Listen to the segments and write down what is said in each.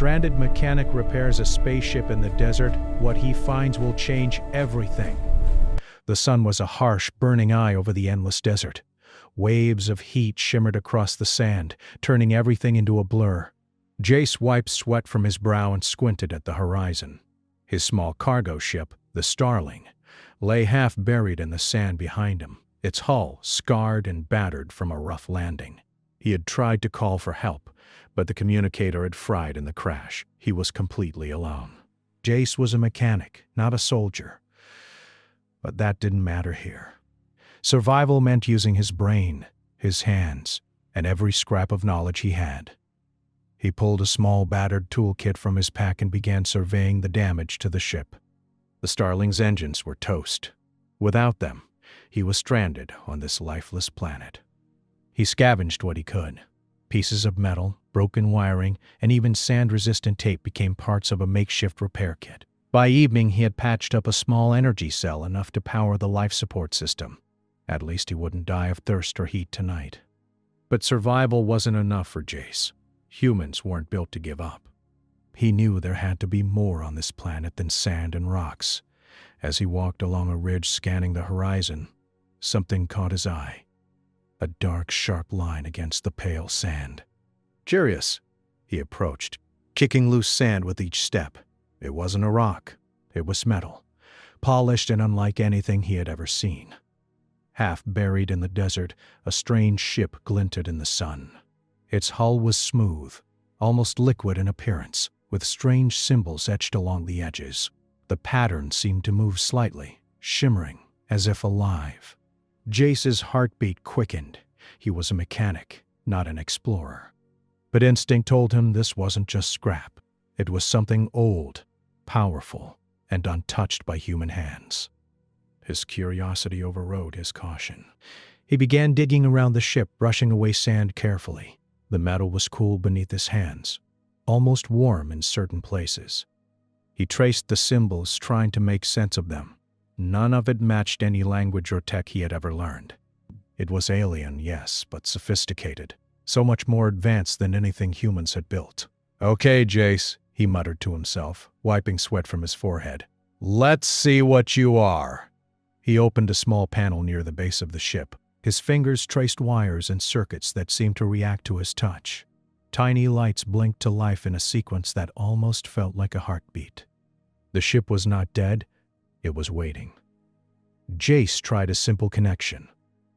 stranded mechanic repairs a spaceship in the desert, what he finds will change everything. The sun was a harsh, burning eye over the endless desert. Waves of heat shimmered across the sand, turning everything into a blur. Jace wiped sweat from his brow and squinted at the horizon. His small cargo ship, the Starling, lay half buried in the sand behind him, its hull scarred and battered from a rough landing. He had tried to call for help, but the communicator had fried in the crash. He was completely alone. Jace was a mechanic, not a soldier. But that didn't matter here. Survival meant using his brain, his hands, and every scrap of knowledge he had. He pulled a small battered toolkit from his pack and began surveying the damage to the ship. The Starling's engines were toast. Without them, he was stranded on this lifeless planet. He scavenged what he could. Pieces of metal, broken wiring, and even sand-resistant tape became parts of a makeshift repair kit. By evening, he had patched up a small energy cell enough to power the life support system. At least he wouldn't die of thirst or heat tonight. But survival wasn't enough for Jace. Humans weren't built to give up. He knew there had to be more on this planet than sand and rocks. As he walked along a ridge scanning the horizon, something caught his eye. A dark, sharp line against the pale sand. Curious, he approached, kicking loose sand with each step. It wasn't a rock. It was metal, polished and unlike anything he had ever seen. Half buried in the desert, a strange ship glinted in the sun. Its hull was smooth, almost liquid in appearance, with strange symbols etched along the edges. The pattern seemed to move slightly, shimmering, as if alive. Jace's heartbeat quickened. He was a mechanic, not an explorer. But instinct told him this wasn't just scrap. It was something old, powerful, and untouched by human hands. His curiosity overrode his caution. He began digging around the ship, brushing away sand carefully. The metal was cool beneath his hands, almost warm in certain places. He traced the symbols, trying to make sense of them. None of it matched any language or tech he had ever learned. It was alien, yes, but sophisticated. So much more advanced than anything humans had built. "Okay, Jace," he muttered to himself, wiping sweat from his forehead. "Let's see what you are." He opened a small panel near the base of the ship. His fingers traced wires and circuits that seemed to react to his touch. Tiny lights blinked to life in a sequence that almost felt like a heartbeat. The ship was not dead, it was waiting. Jace tried a simple connection.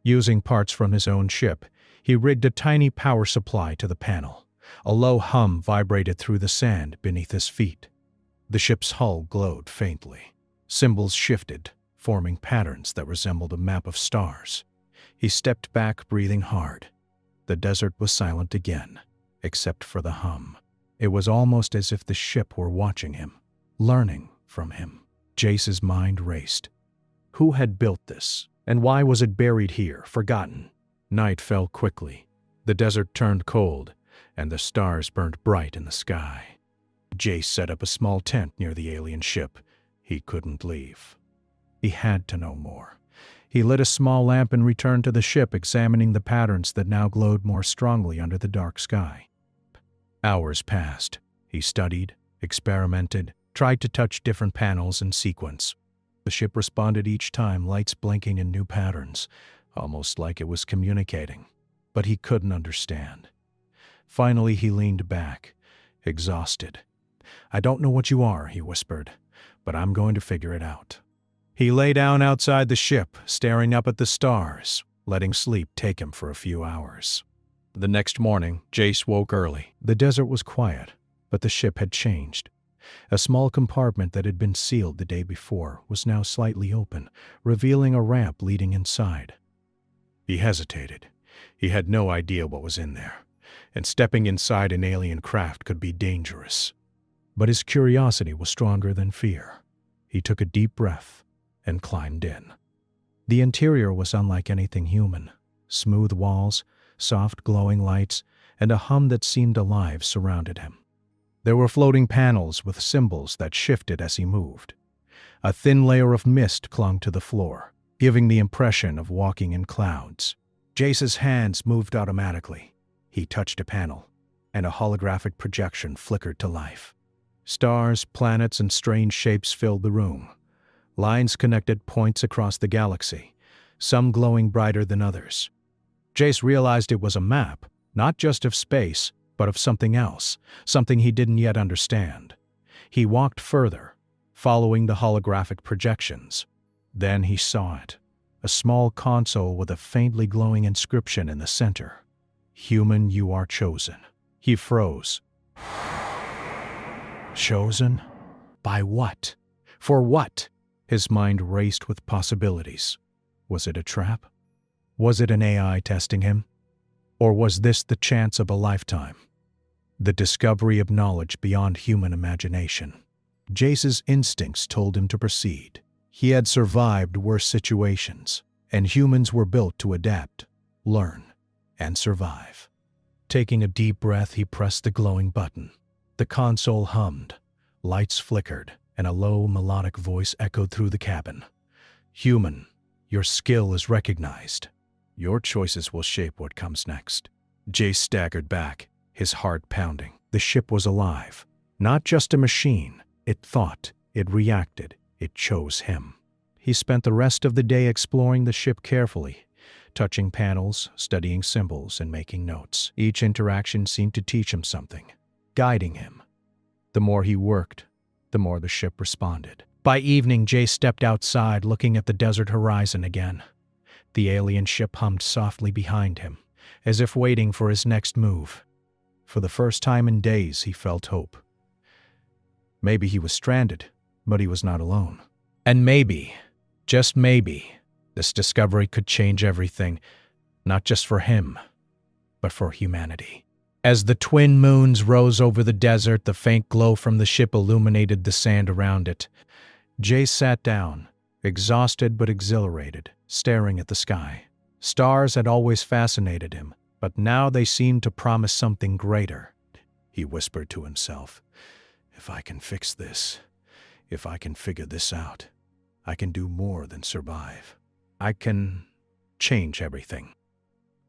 Using parts from his own ship, he rigged a tiny power supply to the panel. A low hum vibrated through the sand beneath his feet. The ship's hull glowed faintly. Symbols shifted, forming patterns that resembled a map of stars. He stepped back, breathing hard. The desert was silent again, except for the hum. It was almost as if the ship were watching him, learning from him. Jace's mind raced. Who had built this, and why was it buried here, forgotten? Night fell quickly. The desert turned cold, and the stars burned bright in the sky. Jace set up a small tent near the alien ship. He couldn't leave. He had to know more. He lit a small lamp and returned to the ship, examining the patterns that now glowed more strongly under the dark sky. Hours passed. He studied, experimented, tried to touch different panels in sequence. The ship responded each time, lights blinking in new patterns, almost like it was communicating. But he couldn't understand. Finally, he leaned back, exhausted. "I don't know what you are," he whispered, "but I'm going to figure it out." He lay down outside the ship, staring up at the stars, letting sleep take him for a few hours. The next morning, Jace woke early. The desert was quiet, but the ship had changed. A small compartment that had been sealed the day before was now slightly open, revealing a ramp leading inside. He hesitated. He had no idea what was in there, and stepping inside an alien craft could be dangerous. But his curiosity was stronger than fear. He took a deep breath and climbed in. The interior was unlike anything human. Smooth walls, soft glowing lights, and a hum that seemed alive surrounded him. There were floating panels with symbols that shifted as he moved. A thin layer of mist clung to the floor, giving the impression of walking in clouds. Jace's hands moved automatically. He touched a panel. and a holographic projection flickered to life. Stars, planets, and strange shapes filled the room. Lines connected points across the galaxy, some glowing brighter than others. Jace realized it was a map, not just of space, but of something else, something he didn't yet understand. He walked further, following the holographic projections. Then he saw it, a small console with a faintly glowing inscription in the center. "Human, you are chosen." He froze. Chosen? By what? For what? His mind raced with possibilities. Was it a trap? Was it an AI testing him? Or was this the chance of a lifetime? The discovery of knowledge beyond human imagination. Jace's instincts told him to proceed. He had survived worse situations, and humans were built to adapt, learn, and survive. Taking a deep breath, he pressed the glowing button. The console hummed, lights flickered, and a low, melodic voice echoed through the cabin. "Human, your skill is recognized. Your choices will shape what comes next." Jace staggered back, his heart pounding. The ship was alive. Not just a machine. It thought, it reacted, it chose him. He spent the rest of the day exploring the ship carefully, touching panels, studying symbols, and making notes. Each interaction seemed to teach him something, guiding him. The more he worked, the more the ship responded. By evening, Jace stepped outside, looking at the desert horizon again. The alien ship hummed softly behind him, as if waiting for his next move. For the first time in days, he felt hope. Maybe he was stranded, but he was not alone. And maybe, just maybe, this discovery could change everything, not just for him, but for humanity. As the twin moons rose over the desert, the faint glow from the ship illuminated the sand around it. Jace sat down, exhausted but exhilarated, staring at the sky. Stars had always fascinated him, but now they seemed to promise something greater. He whispered to himself, "If I can fix this, if I can figure this out, I can do more than survive. I can change everything."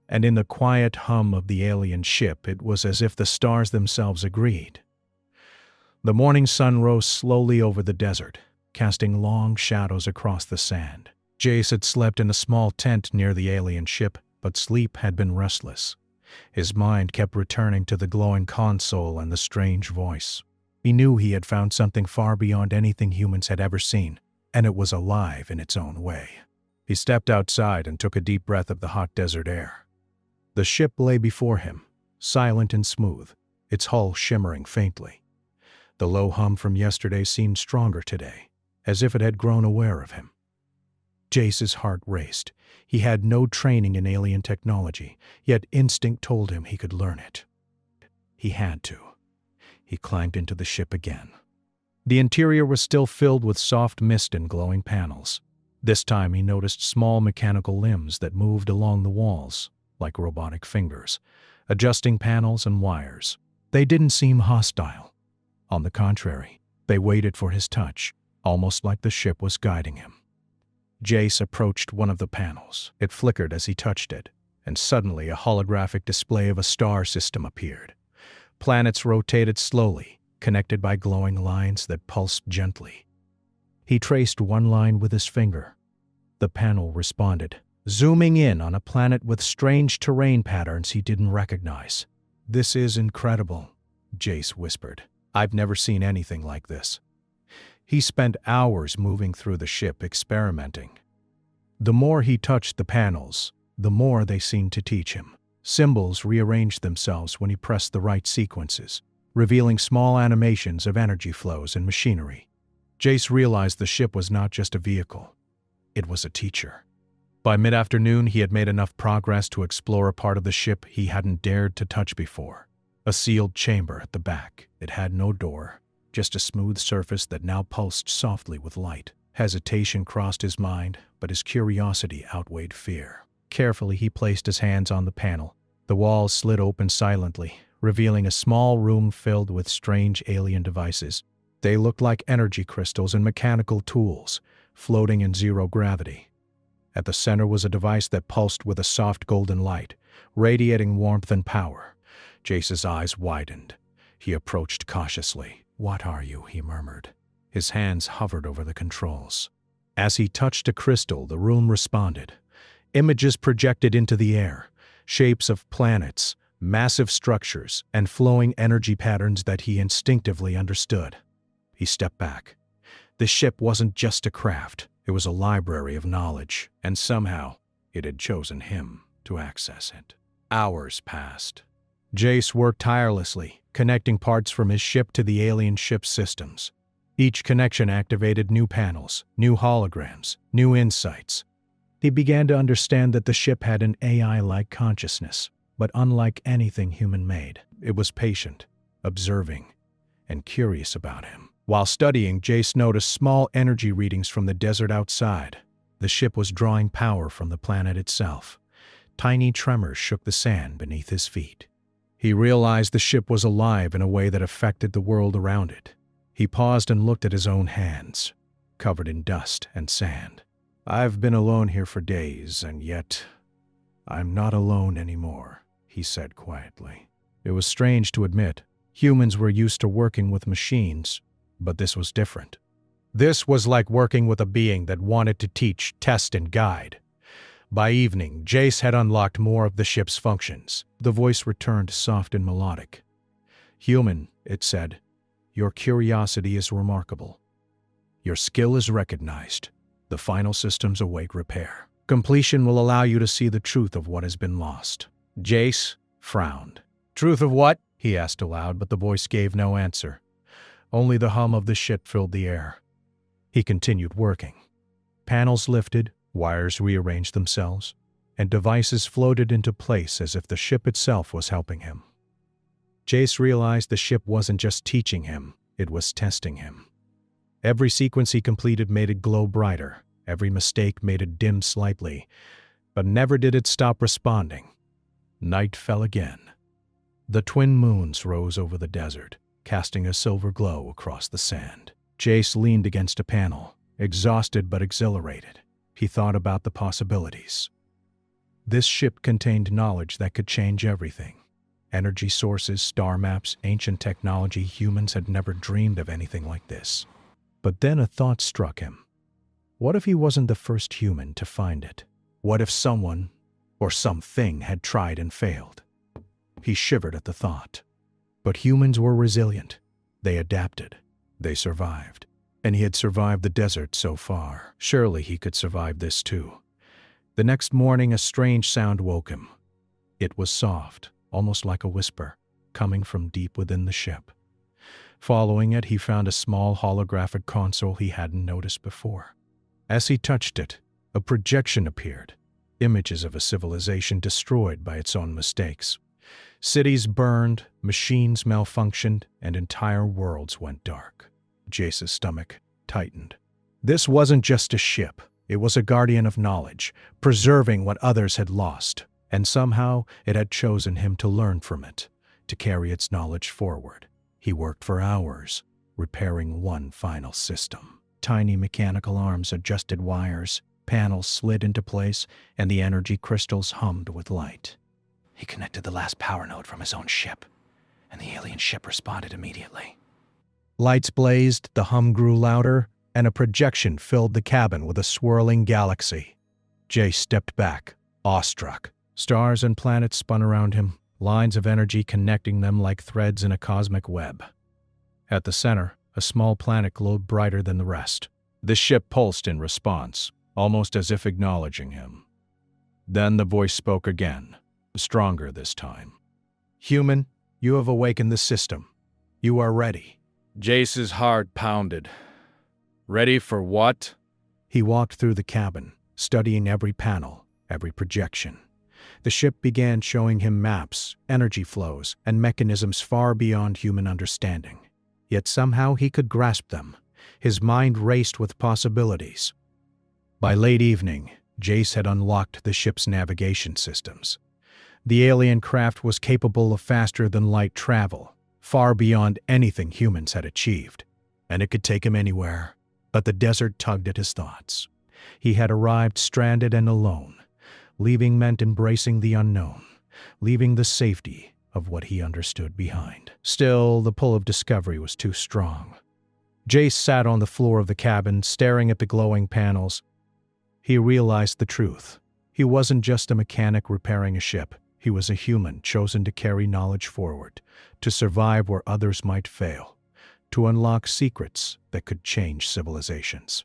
And in the quiet hum of the alien ship, it was as if the stars themselves agreed. The morning sun rose slowly over the desert, casting long shadows across the sand. Jace had slept in a small tent near the alien ship, but sleep had been restless. His mind kept returning to the glowing console and the strange voice. He knew he had found something far beyond anything humans had ever seen, and it was alive in its own way. He stepped outside and took a deep breath of the hot desert air. The ship lay before him, silent and smooth, its hull shimmering faintly. The low hum from yesterday seemed stronger today, as if it had grown aware of him. Jace's heart raced. He had no training in alien technology, yet instinct told him he could learn it. He had to. He climbed into the ship again. The interior was still filled with soft mist and glowing panels. This time he noticed small mechanical limbs that moved along the walls, like robotic fingers, adjusting panels and wires. They didn't seem hostile. On the contrary, they waited for his touch, almost like the ship was guiding him. Jace approached one of the panels. It flickered as he touched it, and suddenly a holographic display of a star system appeared. Planets rotated slowly, connected by glowing lines that pulsed gently. He traced one line with his finger. The panel responded, zooming in on a planet with strange terrain patterns he didn't recognize. "This is incredible," Jace whispered. "I've never seen anything like this." He spent hours moving through the ship, experimenting. The more he touched the panels, the more they seemed to teach him. Symbols rearranged themselves when he pressed the right sequences, revealing small animations of energy flows and machinery. Jace realized the ship was not just a vehicle. It was a teacher. By mid-afternoon, he had made enough progress to explore a part of the ship he hadn't dared to touch before. A sealed chamber at the back. It had no door, just a smooth surface that now pulsed softly with light. Hesitation crossed his mind, but his curiosity outweighed fear. Carefully, he placed his hands on the panel. The walls slid open silently, revealing a small room filled with strange alien devices. They looked like energy crystals and mechanical tools, floating in zero gravity. At the center was a device that pulsed with a soft golden light, radiating warmth and power. Jace's eyes widened. He approached cautiously. "What are you?" he murmured. His hands hovered over the controls. As he touched a crystal, the room responded. Images projected into the air, shapes of planets, massive structures, and flowing energy patterns that he instinctively understood. He stepped back. The ship wasn't just a craft, it was a library of knowledge, and somehow it had chosen him to access it. Hours passed. Jace worked tirelessly, connecting parts from his ship to the alien ship's systems. Each connection activated new panels, new holograms, new insights. He began to understand that the ship had an AI-like consciousness, but unlike anything human-made. It was patient, observing, and curious about him. While studying, Jace noticed small energy readings from the desert outside. The ship was drawing power from the planet itself. Tiny tremors shook the sand beneath his feet. He realized the ship was alive in a way that affected the world around it. He paused and looked at his own hands, covered in dust and sand. "I've been alone here for days, and yet I'm not alone anymore," he said quietly. It was strange to admit. Humans were used to working with machines, but this was different. This was like working with a being that wanted to teach, test, and guide. By evening, Jace had unlocked more of the ship's functions. The voice returned soft and melodic. "Human," it said, "your curiosity is remarkable. Your skill is recognized. The final systems await repair. Completion will allow you to see the truth of what has been lost." Jace frowned. "Truth of what?" he asked aloud, but the voice gave no answer. Only the hum of the ship filled the air. He continued working. Panels lifted, wires rearranged themselves, and devices floated into place as if the ship itself was helping him. Jace realized the ship wasn't just teaching him, it was testing him. Every sequence he completed made it glow brighter, every mistake made it dim slightly, but never did it stop responding. Night fell again. The twin moons rose over the desert, casting a silver glow across the sand. Jace leaned against a panel, exhausted but exhilarated. He thought about the possibilities. This ship contained knowledge that could change everything. Energy sources, star maps, ancient technology. Humans had never dreamed of anything like this. But then a thought struck him. What if he wasn't the first human to find it? What if someone or something had tried and failed? He shivered at the thought. But humans were resilient. They adapted. They survived. And he had survived the desert so far. Surely he could survive this too. The next morning, a strange sound woke him. It was soft, almost like a whisper, coming from deep within the ship. Following it, he found a small holographic console he hadn't noticed before. As he touched it, a projection appeared, images of a civilization destroyed by its own mistakes. Cities burned, machines malfunctioned, and entire worlds went dark. Jace's stomach tightened. This wasn't just a ship. It was a guardian of knowledge, preserving what others had lost. And somehow it had chosen him to learn from it, to carry its knowledge forward. He worked for hours, repairing one final system. Tiny mechanical arms adjusted wires, panels slid into place, and the energy crystals hummed with light. He connected the last power node from his own ship, and the alien ship responded immediately. Lights blazed, the hum grew louder, and a projection filled the cabin with a swirling galaxy. Jace stepped back, awestruck. Stars and planets spun around him, lines of energy connecting them like threads in a cosmic web. At the center, a small planet glowed brighter than the rest. The ship pulsed in response, almost as if acknowledging him. Then the voice spoke again, stronger this time. "Human, you have awakened the system. You are ready." Jace's heart pounded. "Ready for what?" He walked through the cabin, studying every panel, every projection. The ship began showing him maps, energy flows, and mechanisms far beyond human understanding. Yet somehow he could grasp them. His mind raced with possibilities. By late evening, Jace had unlocked the ship's navigation systems. The alien craft was capable of faster-than-light travel, far beyond anything humans had achieved, and it could take him anywhere. But the desert tugged at his thoughts. He had arrived stranded and alone. Leaving meant embracing the unknown, leaving the safety of what he understood behind. Still, the pull of discovery was too strong. Jace sat on the floor of the cabin, staring at the glowing panels. He realized the truth. He wasn't just a mechanic repairing a ship. He was a human chosen to carry knowledge forward, to survive where others might fail, to unlock secrets that could change civilizations.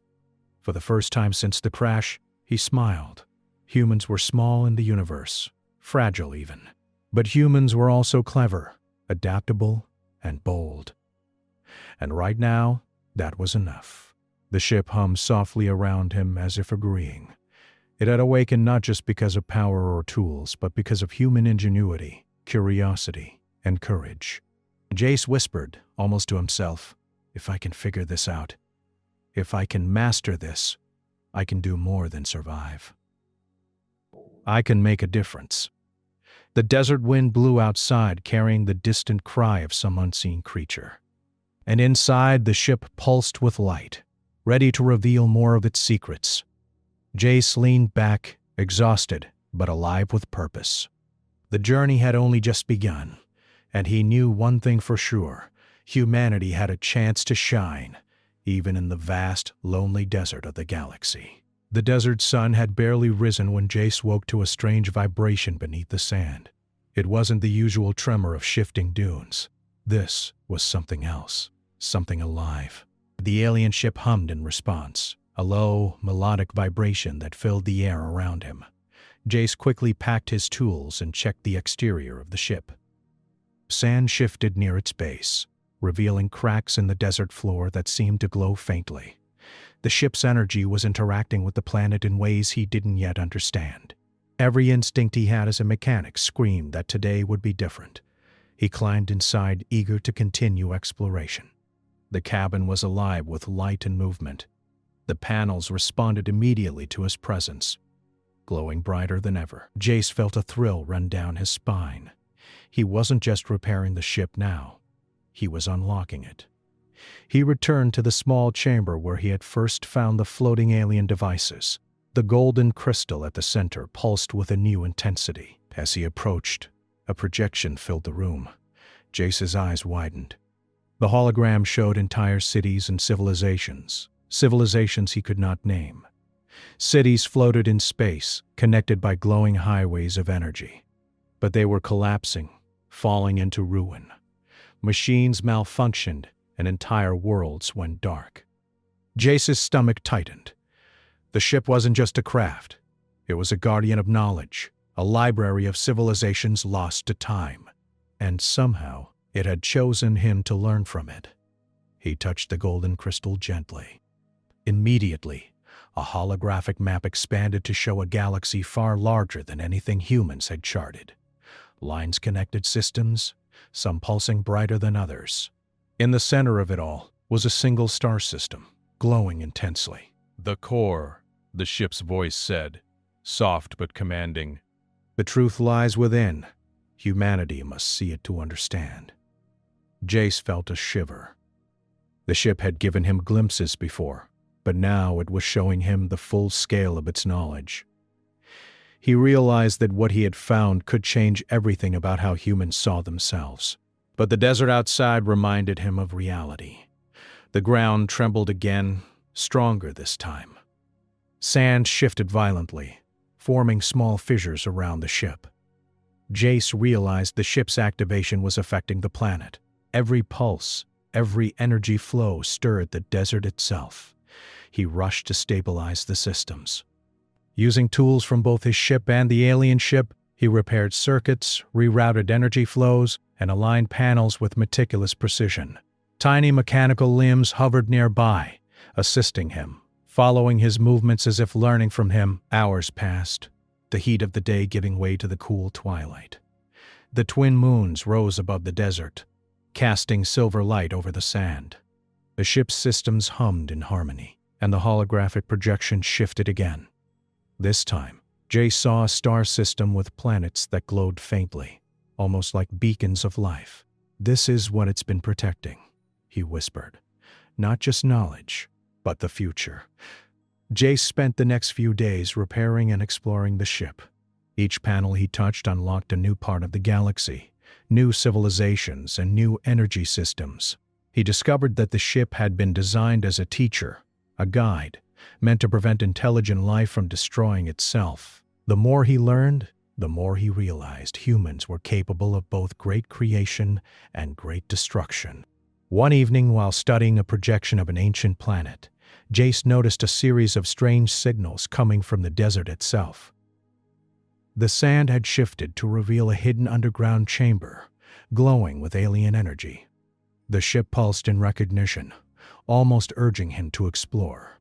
For the first time since the crash, he smiled. Humans were small in the universe, fragile even. But humans were also clever, adaptable, and bold. And right now, that was enough. The ship hummed softly around him as if agreeing. It had awakened not just because of power or tools, but because of human ingenuity, curiosity, and courage. Jace whispered, almost to himself, "If I can figure this out, if I can master this, I can do more than survive. I can make a difference." The desert wind blew outside, carrying the distant cry of some unseen creature. And inside, the ship pulsed with light, ready to reveal more of its secrets. Jace leaned back, exhausted, but alive with purpose. The journey had only just begun, and he knew one thing for sure: humanity had a chance to shine, even in the vast, lonely desert of the galaxy. The desert sun had barely risen when Jace woke to a strange vibration beneath the sand. It wasn't the usual tremor of shifting dunes. This was something else, something alive. The alien ship hummed in response, a low, melodic vibration that filled the air around him. Jace quickly packed his tools and checked the exterior of the ship. Sand shifted near its base, revealing cracks in the desert floor that seemed to glow faintly. The ship's energy was interacting with the planet in ways he didn't yet understand. Every instinct he had as a mechanic screamed that today would be different. He climbed inside, eager to continue exploration. The cabin was alive with light and movement. The panels responded immediately to his presence, glowing brighter than ever. Jace felt a thrill run down his spine. He wasn't just repairing the ship now. He was unlocking it. He returned to the small chamber where he had first found the floating alien devices. The golden crystal at the center pulsed with a new intensity. As he approached, a projection filled the room. Jace's eyes widened. The hologram showed entire cities and civilizations he could not name. Cities floated in space, connected by glowing highways of energy. But they were collapsing, falling into ruin. Machines malfunctioned, and entire worlds went dark. Jace's stomach tightened. The ship wasn't just a craft. It was a guardian of knowledge, a library of civilizations lost to time. And somehow, it had chosen him to learn from it. He touched the golden crystal gently. Immediately, a holographic map expanded to show a galaxy far larger than anything humans had charted. Lines connected systems, some pulsing brighter than others. In the center of it all was a single star system, glowing intensely. "The core," the ship's voice said, soft but commanding. "The truth lies within. Humanity must see it to understand." Jace felt a shiver. The ship had given him glimpses before, but now it was showing him the full scale of its knowledge. He realized that what he had found could change everything about how humans saw themselves. But the desert outside reminded him of reality. The ground trembled again, stronger this time. Sand shifted violently, forming small fissures around the ship. Jace realized the ship's activation was affecting the planet. Every pulse, every energy flow stirred the desert itself. He rushed to stabilize the systems. Using tools from both his ship and the alien ship, he repaired circuits, rerouted energy flows, and aligned panels with meticulous precision. Tiny mechanical limbs hovered nearby, assisting him, following his movements as if learning from him. Hours passed, the heat of the day giving way to the cool twilight. The twin moons rose above the desert, casting silver light over the sand. The ship's systems hummed in harmony, and the holographic projection shifted again. This time, Jace saw a star system with planets that glowed faintly, almost like beacons of life. "This is what it's been protecting," he whispered. "Not just knowledge, but the future." Jace spent the next few days repairing and exploring the ship. Each panel he touched unlocked a new part of the galaxy, new civilizations, and new energy systems. He discovered that the ship had been designed as a teacher, a guide, meant to prevent intelligent life from destroying itself. The more he learned, the more he realized humans were capable of both great creation and great destruction. One evening, while studying a projection of an ancient planet, Jace noticed a series of strange signals coming from the desert itself. The sand had shifted to reveal a hidden underground chamber, glowing with alien energy. The ship pulsed in recognition, almost urging him to explore.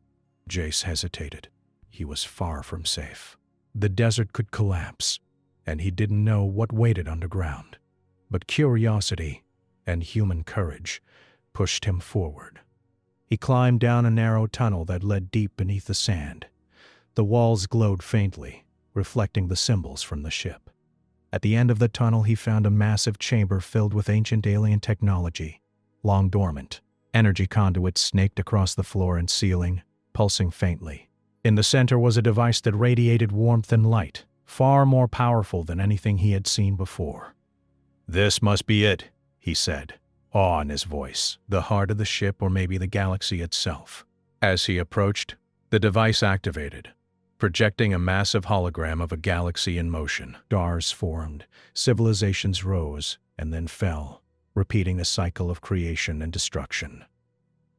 Jace hesitated. He was far from safe. The desert could collapse, and he didn't know what waited underground. But curiosity and human courage pushed him forward. He climbed down a narrow tunnel that led deep beneath the sand. The walls glowed faintly, reflecting the symbols from the ship. At the end of the tunnel, he found a massive chamber filled with ancient alien technology, long dormant. Energy conduits snaked across the floor and ceiling, pulsing faintly. In the center was a device that radiated warmth and light, far more powerful than anything he had seen before. "This must be it," he said, awe in his voice, the heart of the ship or maybe the galaxy itself. As he approached, the device activated, projecting a massive hologram of a galaxy in motion. Stars formed, civilizations rose, and then fell, repeating a cycle of creation and destruction.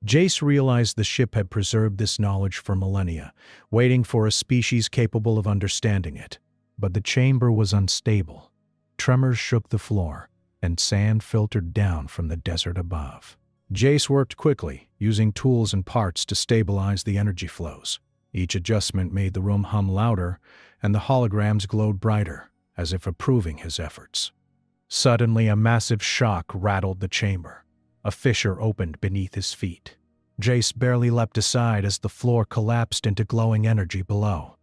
Jace realized the ship had preserved this knowledge for millennia, waiting for a species capable of understanding it. But the chamber was unstable. Tremors shook the floor, and sand filtered down from the desert above. Jace worked quickly, using tools and parts to stabilize the energy flows. Each adjustment made the room hum louder, and the holograms glowed brighter, as if approving his efforts. Suddenly, a massive shock rattled the chamber. A fissure opened beneath his feet. Jace barely leapt aside as the floor collapsed into glowing energy below.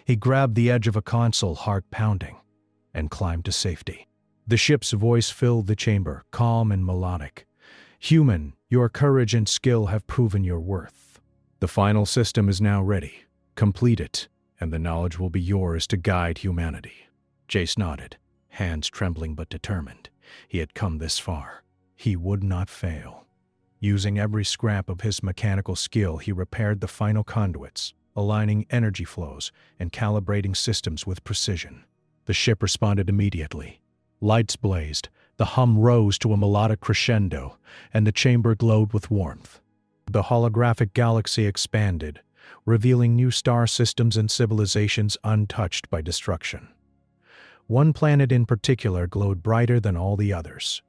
He grabbed the edge of a console, heart pounding, and climbed to safety. The ship's voice filled the chamber, calm and melodic. "Human, your courage and skill have proven your worth. The final system is now ready. Complete it, and the knowledge will be yours to guide humanity." Jace nodded, hands trembling but determined. He had come this far. He would not fail. Using every scrap of his mechanical skill, he repaired the final conduits, aligning energy flows and calibrating systems with precision. The ship responded immediately. Lights blazed, the hum rose to a melodic crescendo, and the chamber glowed with warmth. The holographic galaxy expanded, revealing new star systems and civilizations untouched by destruction. One planet in particular glowed brighter than all the others.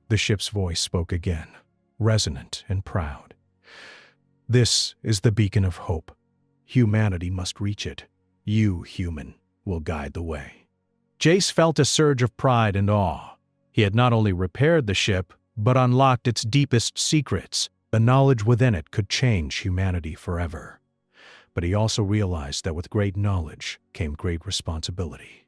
The ship's voice spoke again, resonant and proud. "This is the beacon of hope. Humanity must reach it. You, human, will guide the way." Jace felt a surge of pride and awe. He had not only repaired the ship, but unlocked its deepest secrets. The knowledge within it could change humanity forever. But he also realized that with great knowledge came great responsibility.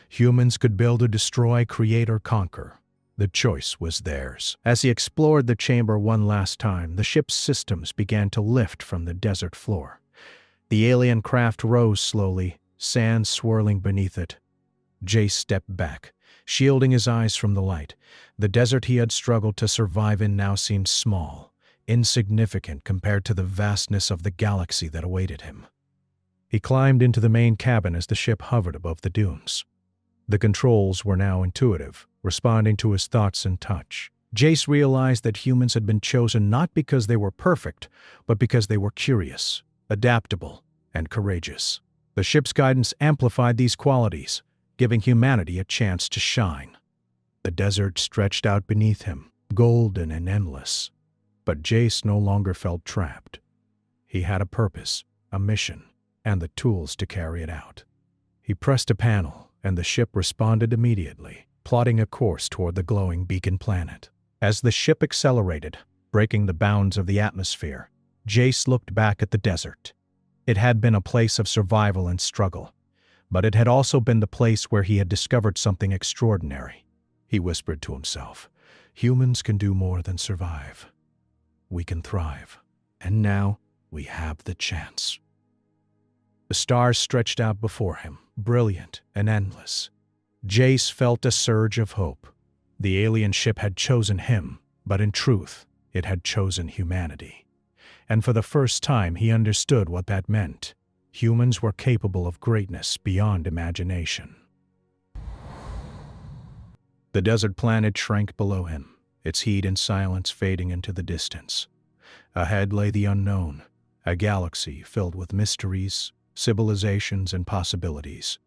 Humans could build or destroy, create or conquer. The choice was theirs. As he explored the chamber one last time, the ship's systems began to lift from the desert floor. The alien craft rose slowly, sand swirling beneath it. Jace stepped back, shielding his eyes from the light. The desert he had struggled to survive in now seemed small, insignificant compared to the vastness of the galaxy that awaited him. He climbed into the main cabin as the ship hovered above the dunes. The controls were now intuitive, responding to his thoughts and touch. Jace realized that humans had been chosen not because they were perfect, but because they were curious, adaptable, and courageous. The ship's guidance amplified these qualities, giving humanity a chance to shine. The desert stretched out beneath him, golden and endless. But Jace no longer felt trapped. He had a purpose, a mission, and the tools to carry it out. He pressed a panel, and the ship responded immediately, plotting a course toward the glowing beacon planet. As the ship accelerated, breaking the bounds of the atmosphere, Jace looked back at the desert. It had been a place of survival and struggle, but it had also been the place where he had discovered something extraordinary. He whispered to himself, "Humans can do more than survive. We can thrive. And now we have the chance." The stars stretched out before him, brilliant and endless. Jace felt a surge of hope. The alien ship had chosen him, but in truth, it had chosen humanity. And for the first time he understood what that meant. Humans were capable of greatness beyond imagination. The desert planet shrank below him, its heat and silence fading into the distance. Ahead lay the unknown, a galaxy filled with mysteries, civilizations, and possibilities.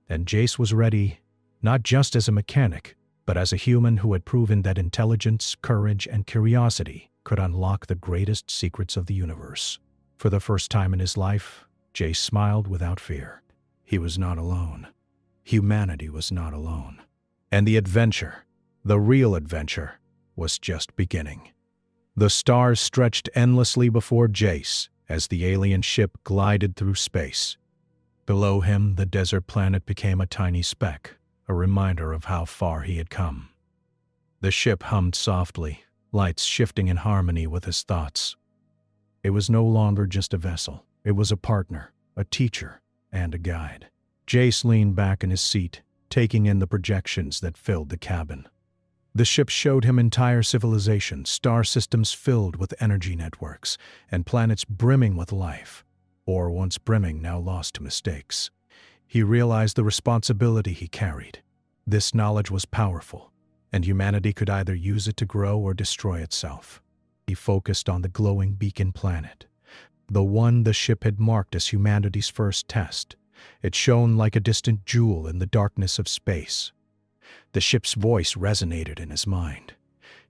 And Jace was ready, not just as a mechanic, but as a human who had proven that intelligence, courage, and curiosity could unlock the greatest secrets of the universe. For the first time in his life, Jace smiled without fear. He was not alone. Humanity was not alone. And the adventure, the real adventure, was just beginning. The stars stretched endlessly before Jace as the alien ship glided through space. Below him, the desert planet became a tiny speck, a reminder of how far he had come. The ship hummed softly, lights shifting in harmony with his thoughts. It was no longer just a vessel. It was a partner, a teacher, and a guide. Jace leaned back in his seat, taking in the projections that filled the cabin. The ship showed him entire civilizations, star systems filled with energy networks, and planets brimming with life, or once brimming, now lost to mistakes. He realized the responsibility he carried. This knowledge was powerful, and humanity could either use it to grow or destroy itself. He focused on the glowing beacon planet, the one the ship had marked as humanity's first test. It shone like a distant jewel in the darkness of space. The ship's voice resonated in his mind.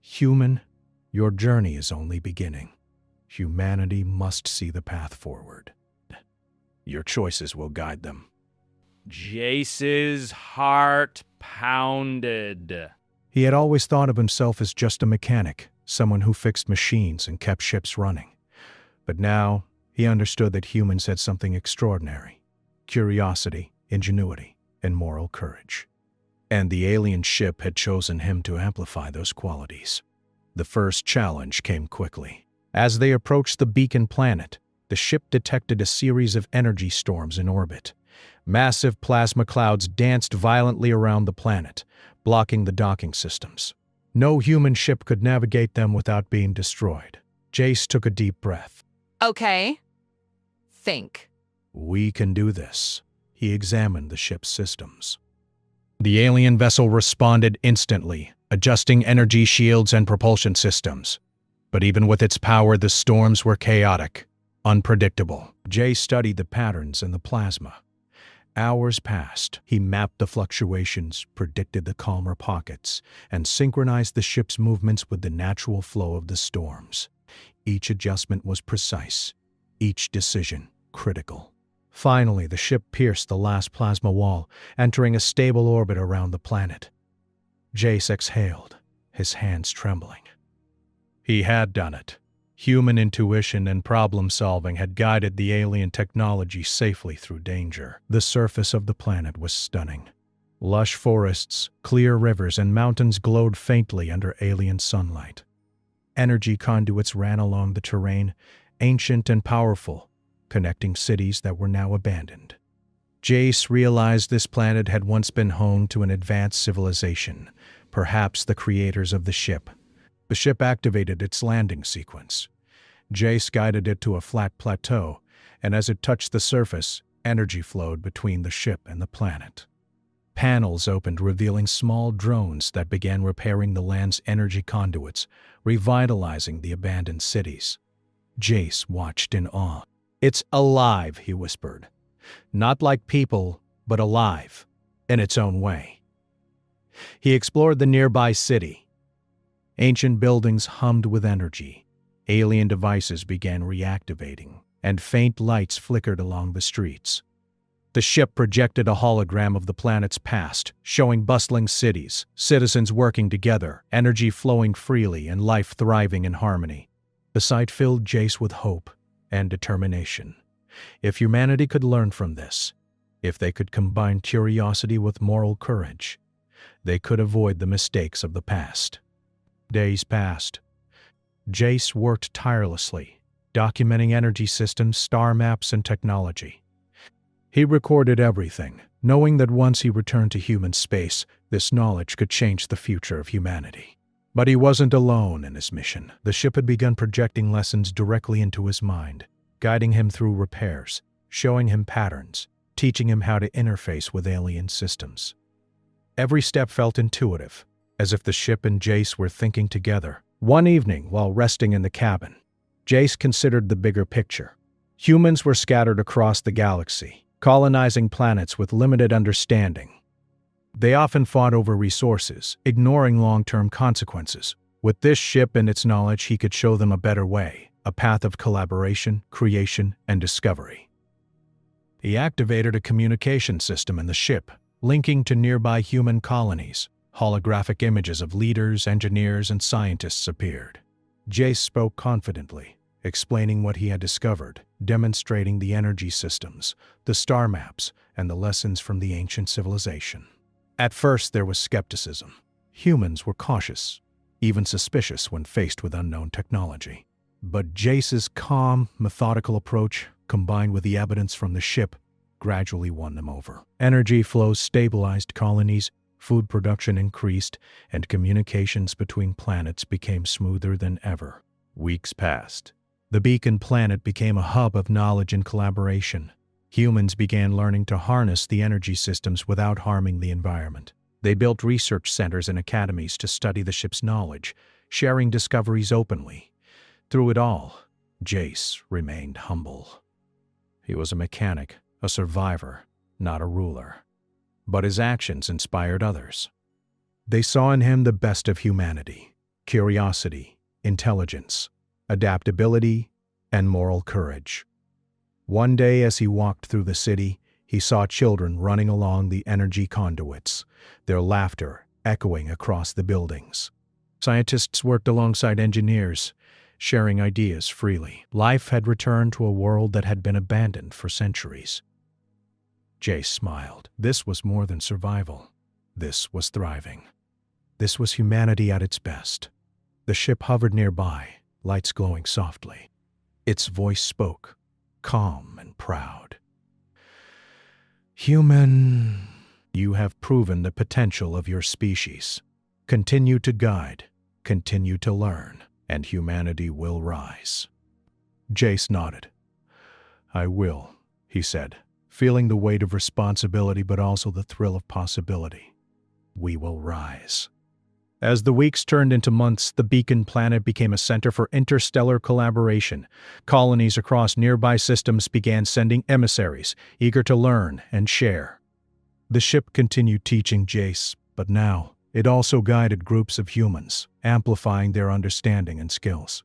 Human, your journey is only beginning. Humanity must see the path forward. Your choices will guide them. Jace's heart pounded. He had always thought of himself as just a mechanic, someone who fixed machines and kept ships running. But now, he understood that humans had something extraordinary: curiosity, ingenuity, and moral courage. And the alien ship had chosen him to amplify those qualities. The first challenge came quickly. As they approached the beacon planet, the ship detected a series of energy storms in orbit. Massive plasma clouds danced violently around the planet, blocking the docking systems. No human ship could navigate them without being destroyed. Jace took a deep breath. Okay. Think. We can do this. He examined the ship's systems. The alien vessel responded instantly, adjusting energy shields and propulsion systems. But even with its power, the storms were chaotic, unpredictable. Jace studied the patterns in the plasma. Hours passed. He mapped the fluctuations, predicted the calmer pockets, and synchronized the ship's movements with the natural flow of the storms. Each adjustment was precise, each decision critical. Finally, the ship pierced the last plasma wall, entering a stable orbit around the planet. Jace exhaled, his hands trembling. He had done it. Human intuition and problem-solving had guided the alien technology safely through danger. The surface of the planet was stunning. Lush forests, clear rivers, and mountains glowed faintly under alien sunlight. Energy conduits ran along the terrain, ancient and powerful, connecting cities that were now abandoned. Jace realized this planet had once been home to an advanced civilization, perhaps the creators of the ship. The ship activated its landing sequence. Jace guided it to a flat plateau, and as it touched the surface, energy flowed between the ship and the planet. Panels opened, revealing small drones that began repairing the land's energy conduits, revitalizing the abandoned cities. Jace watched in awe. "It's alive," he whispered. "Not like people, but alive, in its own way." He explored the nearby city. Ancient buildings hummed with energy. Alien devices began reactivating, and faint lights flickered along the streets. The ship projected a hologram of the planet's past, showing bustling cities, citizens working together, energy flowing freely, and life thriving in harmony. The sight filled Jace with hope and determination. If humanity could learn from this, if they could combine curiosity with moral courage, they could avoid the mistakes of the past. Days passed. Jace worked tirelessly, documenting energy systems, star maps, and technology. He recorded everything, knowing that once he returned to human space, this knowledge could change the future of humanity. But he wasn't alone in his mission. The ship had begun projecting lessons directly into his mind, guiding him through repairs, showing him patterns, teaching him how to interface with alien systems. Every step felt intuitive, as if the ship and Jace were thinking together. One evening, while resting in the cabin, Jace considered the bigger picture. Humans were scattered across the galaxy, colonizing planets with limited understanding. They often fought over resources, ignoring long-term consequences. With this ship and its knowledge, he could show them a better way, a path of collaboration, creation, and discovery. He activated a communication system in the ship, linking to nearby human colonies. Holographic images of leaders, engineers, and scientists appeared. Jace spoke confidently, explaining what he had discovered, demonstrating the energy systems, the star maps, and the lessons from the ancient civilization. At first, there was skepticism. Humans were cautious, even suspicious when faced with unknown technology. But Jace's calm, methodical approach, combined with the evidence from the ship, gradually won them over. Energy flows stabilized colonies, food production increased, and communications between planets became smoother than ever. Weeks passed. The beacon planet became a hub of knowledge and collaboration. Humans began learning to harness the energy systems without harming the environment. They built research centers and academies to study the ship's knowledge, sharing discoveries openly. Through it all, Jace remained humble. He was a mechanic, a survivor, not a ruler. But his actions inspired others. They saw in him the best of humanity: curiosity, intelligence, adaptability, and moral courage. One day, as he walked through the city, he saw children running along the energy conduits, their laughter echoing across the buildings. Scientists worked alongside engineers, sharing ideas freely. Life had returned to a world that had been abandoned for centuries. Jace smiled. This was more than survival. This was thriving. This was humanity at its best. The ship hovered nearby, lights glowing softly. Its voice spoke, calm and proud. "Human, you have proven the potential of your species. Continue to guide, continue to learn, and humanity will rise." Jace nodded. "I will," he said, feeling the weight of responsibility but also the thrill of possibility. "We will rise." As the weeks turned into months, the beacon planet became a center for interstellar collaboration. Colonies across nearby systems began sending emissaries, eager to learn and share. The ship continued teaching Jace, but now it also guided groups of humans, amplifying their understanding and skills.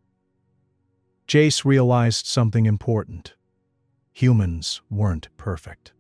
Jace realized something important. Humans weren't perfect.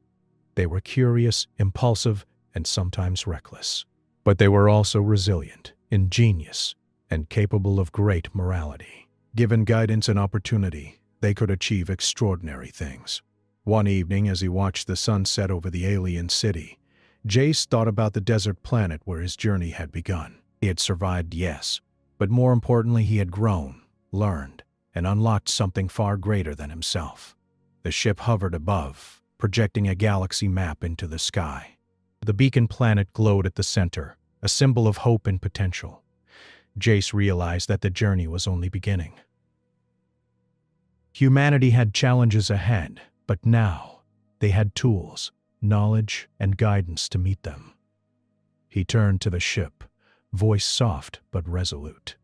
They were curious, impulsive, and sometimes reckless. But they were also resilient, ingenious, and capable of great morality. Given guidance and opportunity, they could achieve extraordinary things. One evening, as he watched the sun set over the alien city, Jace thought about the desert planet where his journey had begun. He had survived, yes, but more importantly, he had grown, learned, and unlocked something far greater than himself. The ship hovered above, projecting a galaxy map into the sky. The beacon planet glowed at the center, a symbol of hope and potential. Jace realized that the journey was only beginning. Humanity had challenges ahead, but now they had tools, knowledge, and guidance to meet them. He turned to the ship, voice soft but resolute.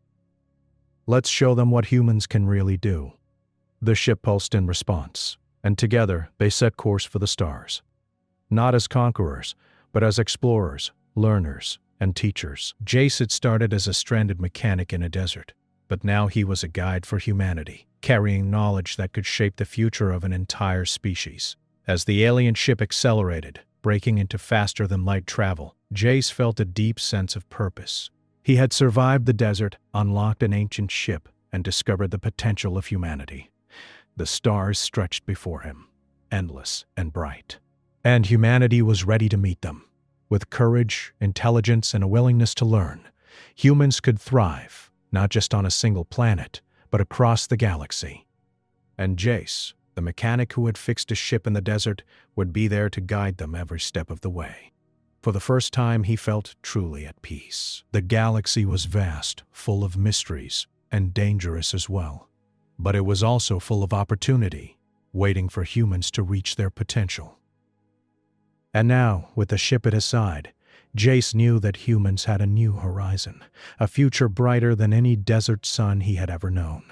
"Let's show them what humans can really do." The ship pulsed in response, and together they set course for the stars. Not as conquerors, but as explorers, learners, and teachers. Jace had started as a stranded mechanic in a desert, but now he was a guide for humanity, carrying knowledge that could shape the future of an entire species. As the alien ship accelerated, breaking into faster-than-light travel, Jace felt a deep sense of purpose. He had survived the desert, unlocked an ancient ship, and discovered the potential of humanity. The stars stretched before him, endless and bright. And humanity was ready to meet them. With courage, intelligence, and a willingness to learn, humans could thrive, not just on a single planet, but across the galaxy. And Jace, The mechanic who had fixed a ship in the desert would be there to guide them every step of the way. For the first time, he felt truly at peace. The galaxy was vast, full of mysteries, and dangerous as well. But it was also full of opportunity, waiting for humans to reach their potential. And now, with the ship at his side, Jace knew that humans had a new horizon, a future brighter than any desert sun he had ever known.